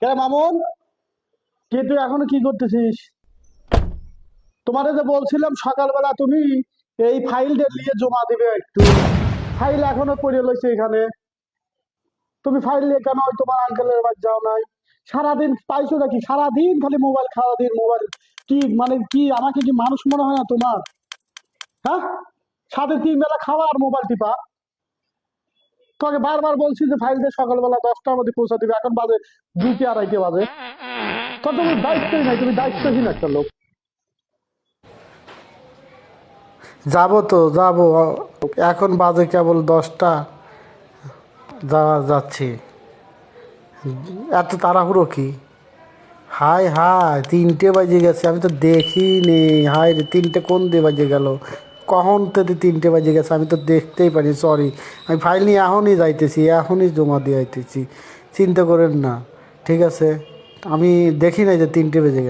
কে মামুন, কি তুই এখনো কি করতেছিস? তোমারে যে বলছিলাম সকালবেলা তুমি এই ফাইলটা নিয়ে জমা দিবে একটু। ফাইল এখনো পড়ে রয়েছে এখানে। তুমি ফাইল নিয়ে কেন ওই তোমার আঙ্কেলের বাড়ি যাও নাই? সারাদিন পাইছো নাকি? সারাদিন খালি মোবাইল, সারাদিন মোবাইল। কি মানে কি, আমাকে কি মানুষ মনে হয় না তোমার? হ্যাঁ, সাথে তিন বেলা খাওয়া আর মোবাইল টিপা। তোমাকে বারবার বলছি যে ফাইলটা সকালবেলা 10টার মধ্যে পৌঁছা দিবে, এখন বাজে 2টা 2:30 বাজে। তো তুমি দায়িত্বই নাই, তুমি দায়িত্বহীন একটা লোক। যাব তো যাব, এখন বাজে কেবল 10টা, যাচ্ছি। এত তাড়াহুড়ো কি? হাই হাই, 3টে বাজে গেছে, আমি তো দেখিনি। হাই রে, 3টে কোন দিয়ে বাজে গেল? কখন থেকে 3টে বাজে গেছে আমি তো দেখতেই পারি, সরি। আমি ফাইল নিয়ে এখনই যাইতেছি, এখনই জমা দিয়ে আইতেছি। চিন্তা করেন না, ঠিক আছে? আমি দেখি নাই যে 3টে বেজে গেছে।